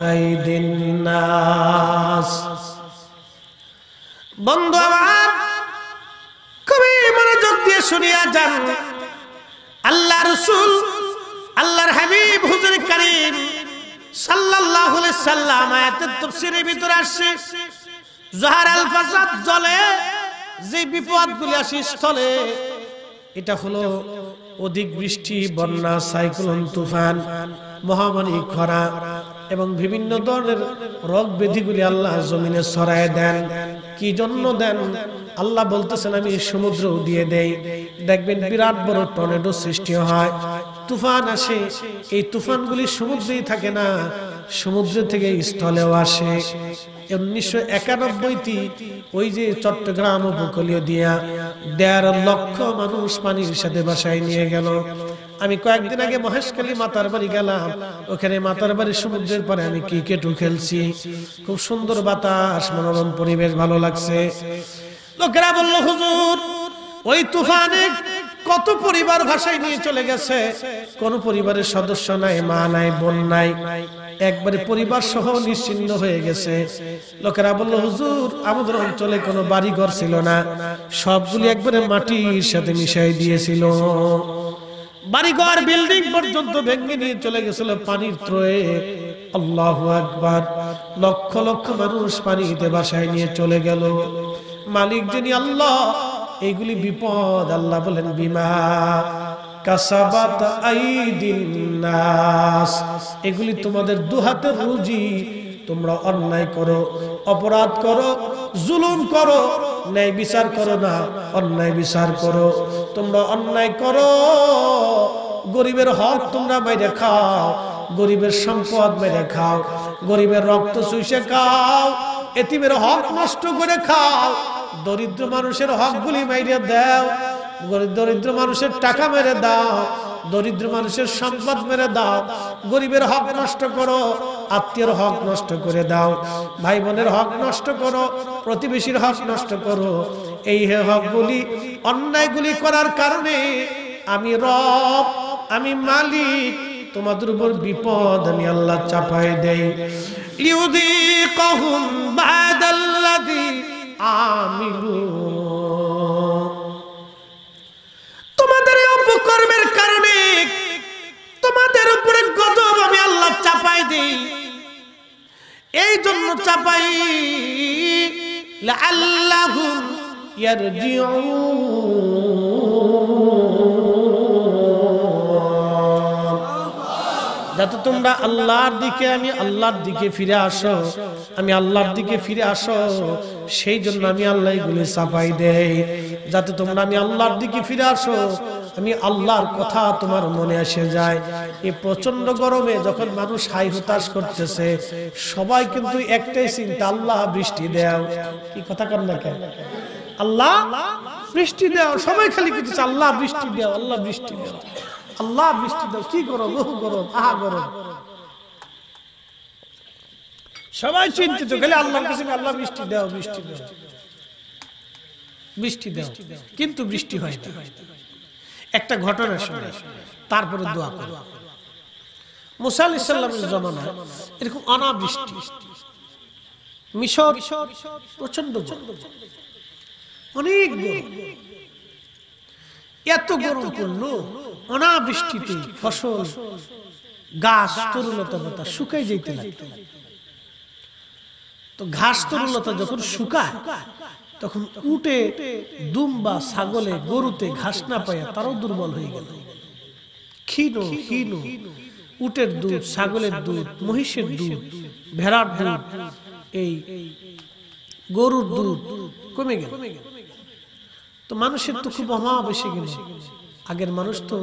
আইদিন নাস। বন্ধু আমার খুবই মনোযোগ দিয়ে শুনিয়া যান। আল্লাহ রাসূল আল্লাহর হাবিব হুজুর কারীম সাল্লাল্লাহু আলাইহি সাল্লাম আয়াতের তাফসীরের ভিতরে আসছে, যাহারাল ফাসাদ জলে যে বিপদগুলি আসে স্থলে, এটা হলো অধিক বৃষ্টি, বন্যা, সাইক্লোন, তুফান, মহামারী, খরা এবং বিভিন্ন ধরনের রোগ ব্যাধিগুলি আল্লাহ জমিনে ছড়ায় দেন। কি জন্য দেন? আল্লাহ বলতেছেন আমি সমুদ্র দিয়ে দেই, দেখবেন বিরাট বড় টর্নেডো সৃষ্টি হয়, তুফান আসে। এই তুফানগুলি সমুদ্রেই থাকে না, সমুদ্র থেকে স্থলেও আসে। 1991 ওই যে চট্টগ্রাম উপকূলীয় দিয়া 1.5 লক্ষ মানুষ পানির সাথে বাসায় নিয়ে গেল। আমি কয়েকদিন আগে মহেশখালী মাতার বাড়ি গেলাম, ওখানে মাতার বাড়ি সমুদ্রের পরে আমি ক্রিকেটও খেলছি, খুব সুন্দর বাতাস, মনোরম পরিবেশ, ভালো লাগছে। লোকেরা বলল হুজুর ওই তুফানে কত পরিবার ভাসায় নিয়ে চলে গেছে, কোন পরিবারের সদস্য নাই, মা নাই, বোন নাই, একবারে পরিবার সহ নিশ্চিহ্ন হয়ে গেছে। লোকেরা বলল হুজুর আমাদের অঞ্চলে কোনো বাড়ি ঘর ছিল না, সবগুলি একবারে মাটির সাথে মিশাই দিয়েছিল, বাড়িঘর বিল্ডিং পর্যন্ত ভেঙে নিয়ে চলে গেছিল পানির ত্রয়ে। আল্লাহু আকবার, লক্ষ লক্ষ মানুষ পানিতে ভাসায় নিয়ে চলে গেল। মালিক যিনি আল্লাহ, এইগুলি বিপদ আল্লাহ বলেন বিমা কাসাবাত আইদিন নাস, এগুলি তোমাদের দুহাতের রুজি। তোমরা অন্যায় করো, অপরাধ করো, জুলুম করো, ন্যায় বিচার করো না, অন্যায় বিচার করো। তোমরা অন্যায় করো, গরিবের হক তোমরা মেরে খাও, গরিবের সম্পদ মেরে খাও, গরিবের রক্ত চুষে খাও, এতিমের হক নষ্ট করে খাও, দরিদ্র মানুষের হকগুলি মেরে দাও, দরিদ্র মানুষের টাকা মেরে দাও, দরিদ্র মানুষের সম্পদ মেরে দাও, গরিবের হক নষ্ট করো, আত্মীয়ের হক নষ্ট করে দাও, ভাই বোনের হক নষ্ট করো, প্রতিবেশীর হক নষ্ট করো। এই হকগুলি, অন্যায়গুলি করার কারণে আমি রব, আমি মালিক, তোমাদের উপর বিপদ আমি আল্লাহ চাপাই দেই। লিউযীকাহুম বা'দাল্লাযী আমিলু, তোমাদের অপকর্মের কারণে তোমাদের উপরে গজব আমি আল্লাহ চাপাই দেই। এই জন্য চাপাই লাআল্লাহুম ইয়ারজিউন, যাতে তোমরা আল্লাহর দিকে, আমি আল্লাহর দিকে ফিরে আসো, আমি আল্লাহর দিকে ফিরে আসো। সেই জন্য আমি আল্লাহ এগুলি চাপাই দেই, যাতে তোমরা আমি আল্লাহর দিকে ফিরে আসো, আমি আল্লাহর কথা তোমার মনে এসে যায়। এই প্রচন্ড গরমে যখন মানুষ হাই হতাশ করতেছে, সবাই কিন্তু একটাই চিন্তা, আল্লাহ বৃষ্টি দাও। কি কথা কর না কেন? আল্লাহ বৃষ্টি দাও, সবাই খালি কিছু আল্লাহ বৃষ্টি দাও, আল্লাহ বৃষ্টি দাও, আল্লাহ বৃষ্টি দাও। কি গরম, বহু গরম, আহা গরম, সবাই চিন্তিত, খালি আল্লাহর কাছে আল্লাহ বৃষ্টি দাও, বৃষ্টি দাও, বৃষ্টি দাও, কিন্তু বৃষ্টি হয় না। একটা ঘটনা শুনে তারপরে দোয়া করো। মুসা আলাইহিস সালামের জামানায় এরকম অনাবৃষ্টি, মিশর প্রচন্ড গরম, অনেক গরম, এত গরম পড়লো, অনাবৃষ্টিতে ফসল, গাছ, তরুলতা পাতা শুকাই যেতে লাগতো। তো ঘাস তরুলতা যখন শুকায়, তখন উটে, দুম্বা, ছাগলে, গরুতে ঘাস না পাইয়া তারাও দুর্বল হয়ে গেল। ক্ষীণ ক্ষীণ উটের দুধ, ছাগলের দুধ, মহিষের দুধ, ভেড়ার দুধ, এই গরুর দুধ কমে গেল। তো মানুষের তো খুব অভাব এসে গেল। আগের মানুষ তো,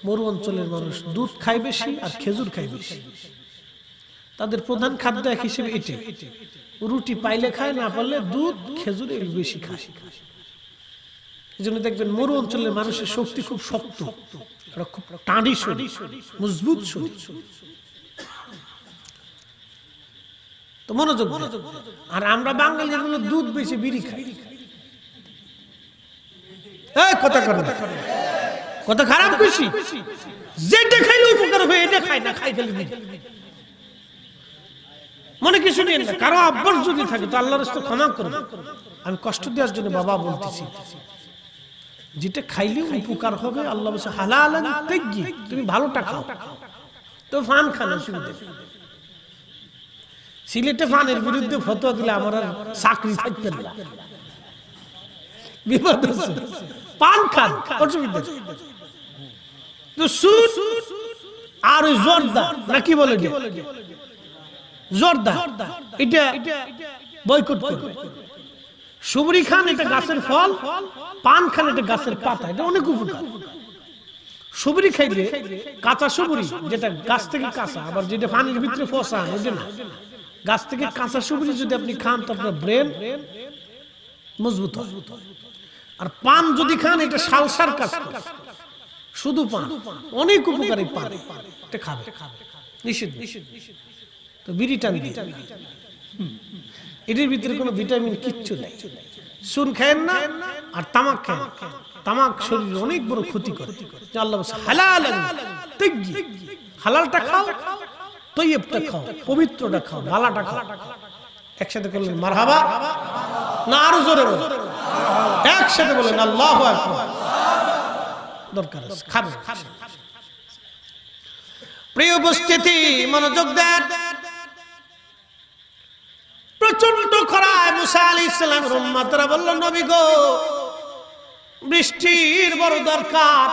মরু অঞ্চলের মানুষ, দুধ খায় বেশি আর খেজুর খায় বেশি, তাদের প্রধান খাদ্য এক হিসেবে এটাই। রুটি পাইলে খায়, না পারলে দুধ, খেজুর এর বেশি খায়। এই জন্য দেখবেন মরু অঞ্চলের মানুষের শক্তি খুব শক্ত, খুব টানি শরীর, মজবুত শরীর। তো মনোযোগ। আর আমরা বাঙালিরা হলো দুধ বেশি, বিড়ি খাই। কথা কথা খারাপ খুশি, যেটা খাইলে উপকার হবে এটা খাই না, খাই ফেলে মনে কিছু নিয়ে না, কারো অভ্যাস যদি থাকে তো আল্লাহর রাস্তায় ক্ষমা করবে। আমি কষ্ট দেওয়ার জন্য বাবা বলতেছি, যেটা খাইলে উপকার হবে আল্লাহ বলছে হালালান তাইয়্যিব, তুমি ভালোটা খাও। তো ফান খানা সুবিধা, সিলেটে ফানের বিরুদ্ধে ফতোয়া দিলে আমার আর চাকরি থাকবে না, বিপদ আছে। পান খান অসুবিধা, তো সুদ আর জর্দা নাকি বলে জর্দা, এটা বয়কট করবে। সুবরি খান এটা গাছের ফল, পান খান এটা গাছের পাতা, এটা অনেক উপকার। সুবরি খাইলে কাঁচা সুবরি, যেটা গাছ থেকে কাঁচা, আবার যেটা পানির ভিতরে ফসা ওটা না, গাছ থেকে কাঁচা সুবরি যদি আপনি খান তো আপনার ব্রেন মজবুত হয়। আর পান যদি খান এটা সালসার কাজ করে, শুধু পান অনেক উপকারী পান, এটা খাবে নিষিদ্ধ। তো বিড়ি টান দিন, এটার ভিতরে কোনো ভিটামিন কিচ্ছু নেই। সুন খায়েন না আর তামাক খান, তামাক শরীরে অনেক বড় ক্ষতি করে। আল্লাহ বলেছে হালালান তাইয়্যিব, হালালটা খাও, তৈয়বটা খাও, পবিত্রটা খাও, ভালোটা খাও। একসাথে বললেন মারহাবা না আরো জোরে বলেন? একসাথে বলেন আল্লাহু আকবার। দরকার আছে খাবে। প্রিয় উপস্থিতি, মনোযোগ দেন। প্রচন্ড খরায় মুসা আলাইহিস সালামের উম্মতরা বলল, নবী গো বৃষ্টির বড় দরকার।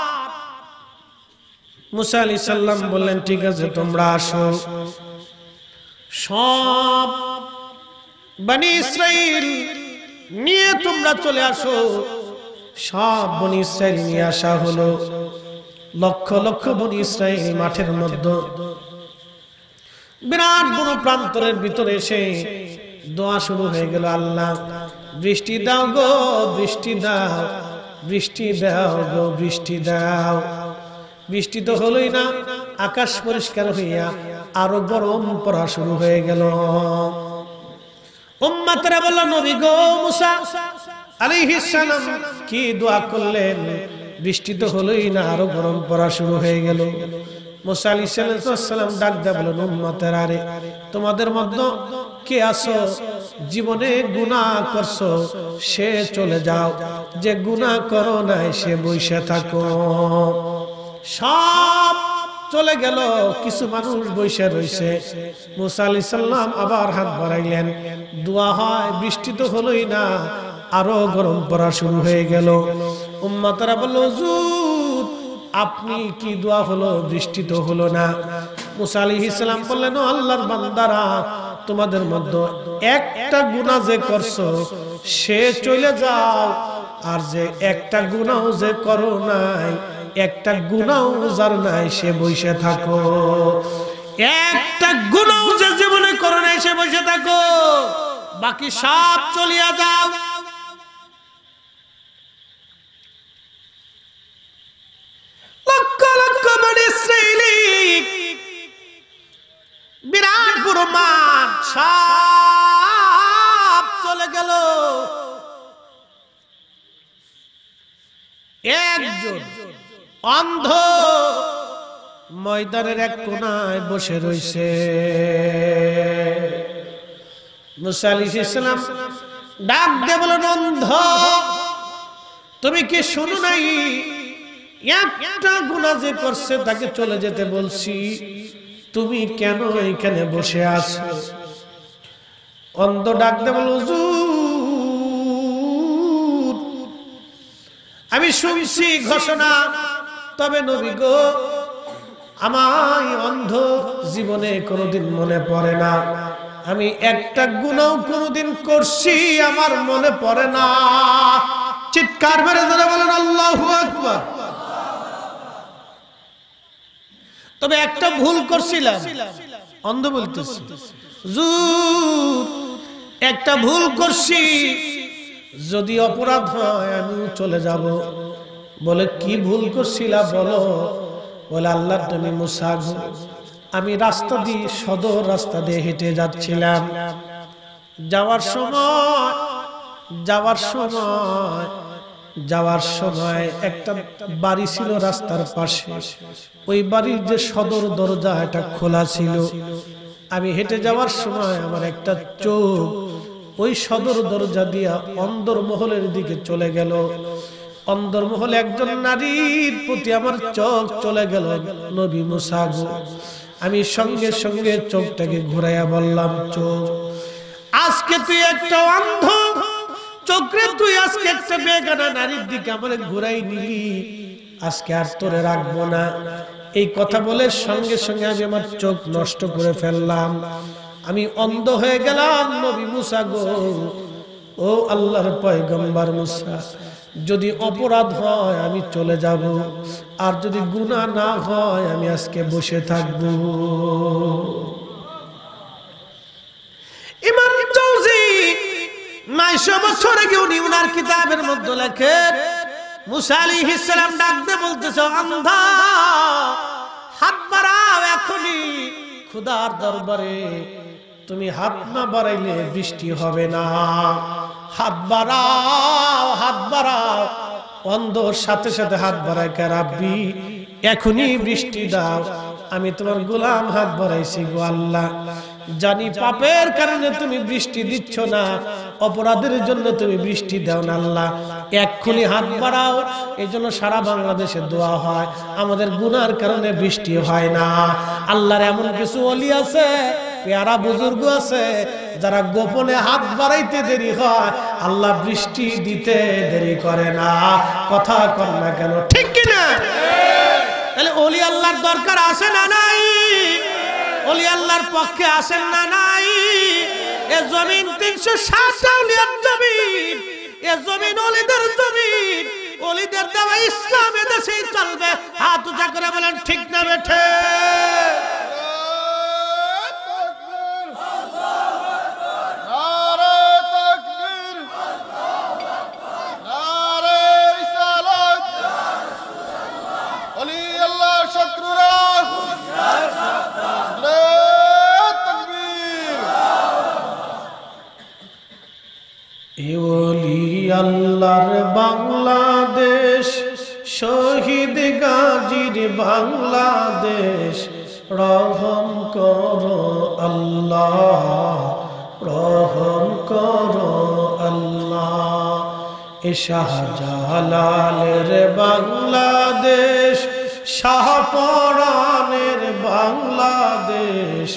মুসা আলাইহিস সালাম বললেন ঠিক আছে তোমরা আসো, সব বনি ইসরাইল নিয়ে তোমরা চলে আসো। সব বনি ইসরাইল নিয়ে আসা হলো, লক্ষ লক্ষ বনি ইসরাইল মাঠের মধ্যে বিরাট বড় প্রান্তরের ভিতরে এসে দোয়া শুরু হয়ে গেল, আল্লাহ বৃষ্টি দাও গো, বৃষ্টি দাও, বৃষ্টি দাও গো, বৃষ্টি দাও। বৃষ্টি তো হলোই না, আকাশ পরিষ্কার হইয়া আরো গরম পড়া শুরু হয়ে গেল। উম্মতরা বলল নবী গো মুসা আলাইহিস সালাম কি দোয়া করলেন, বৃষ্টি তো হলোই না আরো গরম পড়া শুরু হয়ে গেল। মুসা আলাইহিস সালাম ডাক দিয়ে বললেন উম্মতেরা, আরে তোমাদের মধ্যে কে আছো জীবনে গুনাহ করছো সে চলে যাও, যে গুনাহ করো নাই সে বসে থাকো। সব চলে গেল, কিছু মানুষ বসে রয়েছে। মুসা আলাইহিস সালাম আবার হাত বাড়াইলেন, দোয়া হয়, বৃষ্টি তো হলোই না আরো গরম পড়া শুরু হয়ে গেল। উম্মতরা বলল হুজুর আপনি কি দোয়া হলো, বৃষ্টি তো হলো না। মুসা আলাইহিস সালাম বললেন ও আল্লাহর বান্দারা, তোমাদের মধ্যে একটা গুনাহ যে করছো সে চলে যাও, আর যে একটা গুনাহ যে করো নাই, একটা গুনাহ যার নাই সে বসে থাকো। একটা গুনাহ যে জীবনে করো নাই সে বসে থাকো, বাকি সব চলিয়া যাও। লক্ষ লক্ষ বনি ইসরাইলি বিরাট বড় মাঠ সব চলে গেল। একজন অন্ধ ময়দানের এক কোনায় বসে রয়েছে। মুসা আলাইহিস সালাম ডাক দিয়ে বলেন অন্ধ তুমি কি শুনো নাই, একটা গুনাহ যে করছে তাকে চলে যেতে বলছি, তুমি কেন এখানে বসে আছো? অন্ধ ডাক দিয়ে বলল হুজুর আমি শুনছি ঘোষণা, তবে নবী গো আমার অন্ধ জীবনে কোনোদিন মনে পড়ে না, আমি একটা গুনাহ কোনোদিন করছি আমার মনে পড়ে না। চিৎকার মেরে ধরে বলেন আল্লাহু আকবার। তবে একটা ভুল করছিলাম, অন্ধ বলতেছি হুজুর একটা ভুল করছি, যদি অপরাধ হয় আমি চলে যাব। বলে কি ভুল করছিলা বলো? বলে আল্লাহর নবী মুসা আমি রাস্তা দিয়ে সদর রাস্তা দিয়ে হেঁটে যাচ্ছিলাম, যাওয়ার সময় একটা বাড়ি ছিল রাস্তার পাশে, ওই বাড়ির যে সদর দরজা এটা খোলা ছিল। আমি হেঁটে যাওয়ার সময় আমার একটা চোখ ওই সদর দরজা দিয়া অন্দরমহলের দিকে চলে গেল। অন্দরমহলে একজন নারীর প্রতি আমার চোখ চলে গেল, নবী মুসা গো। আমি সঙ্গে সঙ্গে চোখটাকে ঘুরাইয়া বললাম, চোখ আজকে তুই একটা অন্ধ চোখে, তুই আজকে একটা বেগানা নারীর দিকে আমার ঘুরাই নিলি, আজকে আর তোরে রাখবো না। এই কথা বলে সঙ্গে সঙ্গে আমি আমার চোখ নষ্ট করে ফেললাম, আমি অন্ধ হয়ে গেলাম। নবী মুসা গো, ও আল্লাহর পয়গম্বর মুসা, যদি অপরাধ হয় আমি চলে যাব, আর যদি গুনাহ না হয় আমি আজকে বসে থাকব। ইমাম জাওজি 900 বছর আগে উনি ওনার কিতাবের মধ্যে লেখেন, মুসা আলাইহিস সালাম ডাক দিয়ে বলতেছে, অন্ধা হাত বাড়াও এখনি খোদার দরবারে, তুমি হাত না বাড়াইলে বৃষ্টি হবে না। হাত বাড়াও, হাত বাড়াও। অন্ধর সাথে সাথে হাত বাড়ায়, কে রাব্বি এখনই বৃষ্টি দাও। আমি তোমার গোলাম হাত বাড়াইছি গো আল্লাহ, জানি পাপের কারণে তুমি বৃষ্টি দিচ্ছ না, অপরাধের জন্য তুমি বৃষ্টি দাও না আল্লাহ, এক্ষুনি হাত বাড়াও। এই জন্য সারা বাংলাদেশে দোয়া হয়, আমাদের গুনার কারণে বৃষ্টি হয় না। আল্লাহর এমন কিছু ওলি আছে, পেয়ারা বুজুর্গ আছে, যারা গোপনে হাত বাড়াইতে দেরি হয়, আল্লাহ বৃষ্টি দিতে দেরি করে না। কথা কর না কেন, ঠিক কিনা? তাহলে ওলি আল্লাহর দরকার আছে না নাই? ওলি আল্লাহর পক্ষে আসেন না নাই? এ জমিন 360 আউলিয়ার জমিন, এ জমিন ওলিদের জমিন, ওলিদের দেওয়া ইসলাম এদেশেই চলবে। হাত উঁচা করে বলেন ঠিক না বেঠে? আল্লাহর বাংলাদেশ, শহীদ গাজীর বাংলাদেশ, রহম করো আল্লাহ, রহম করো আল্লাহ। এ শাহজালালের বাংলাদেশ, শাহপরানের বাংলাদেশ,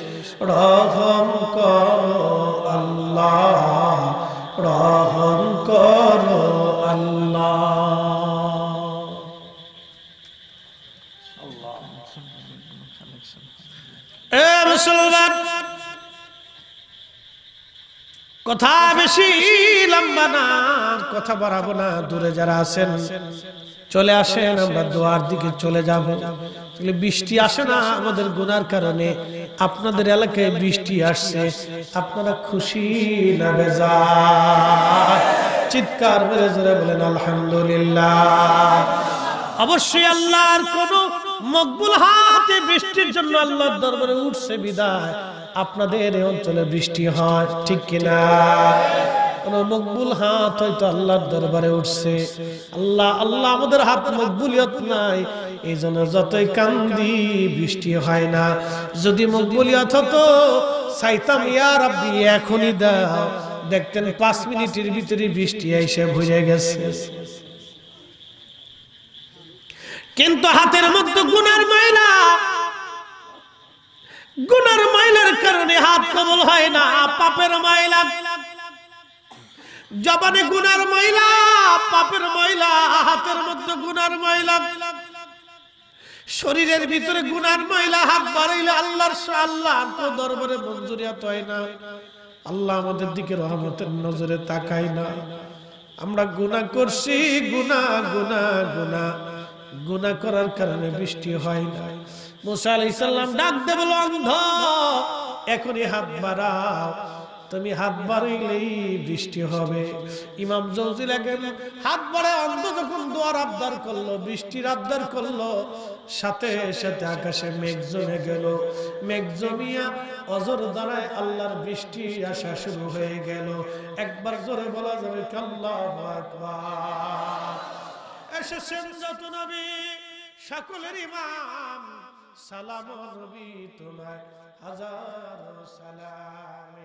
রহম করো আল্লাহ, রহম করো আল্লাহ। এ মুসলমান, কথা বেশি লম্বা না, কথা বাড়াবো না। দূরে যারা আছেন চলে আসেন, আমরা দোয়ার দিকে চলে যাব। বৃষ্টি আসে না আমাদের গুনার কারণে, আপনাদের এলাকায় বৃষ্টি আসছে, আপনারা খুশি না বেজার? চিৎকার মেরে জোরে বলেন আলহামদুলিল্লাহ। অবশ্যই আল্লাহর কোন মকবুল হাতে বৃষ্টির জন্য আল্লাহর দরবারে উঠছে বিদায় আপনাদের এই অঞ্চলে বৃষ্টি হয়, ঠিক কিনা? কোন মকবুল হাত হয়তো আল্লাহর দরবারে উঠছে। আল্লাহ আল্লাহ আমাদের হাত মকবুলিয়ত নাই, এই জন্য যতই কান্দি বৃষ্টি হয় না। যদি মকবুলিয়ত হতো চাইতাম ইয়া রাব্বি এখনই দাও, দেখতেন 5 মিনিটের ভিতরে বৃষ্টি এসে ভরে গেছে। কিন্তু হাতের মধ্যে গুনার ময়লা, গুনার ময়লার কারণে হাত কবুল হয় না। পাপের ময়লা, জবানে গুনার ময়লা, পাপের ময়লা, হাতের মধ্যে গুনার ময়লা, শরীরের ভিতরে গুনার ময়লা। হাত বাড়াইলে আল্লাহর তো দরবারে মঞ্জুরিয়াত হয় না। আল্লাহ আমাদের দিকে রহমতের নজরে তাকায় না। আমরা গুনাহ করছি, গুনাহ গুনাহ গুনাহ গুনাহ করার কারণে বৃষ্টি হয় না। মুসা আলাইহিস সালাম ডাক দিয়ে বলল, অন্ধ এখনই হাত বাড়াও। তুমি হাত বাড়াইলেই বৃষ্টি হবে। ইমাম জাওজি লেখেন, হাত বাড়ায় অন্ধ যখন দোয়ার আবদার করলো, বৃষ্টির আবদার করলো, সাথে সাথে আকাশে মেঘ জমে গেল। মেঘ জমিয়া অজর দ্বারায় আল্লাহর বৃষ্টি আসা শুরু হয়ে গেল। একবার জোরে বলা যাবে আল্লাহু আকবার। এসেছেন যত নবী সকলের ইমাম, সালাম নবী তোমায়, হাজার সালামে।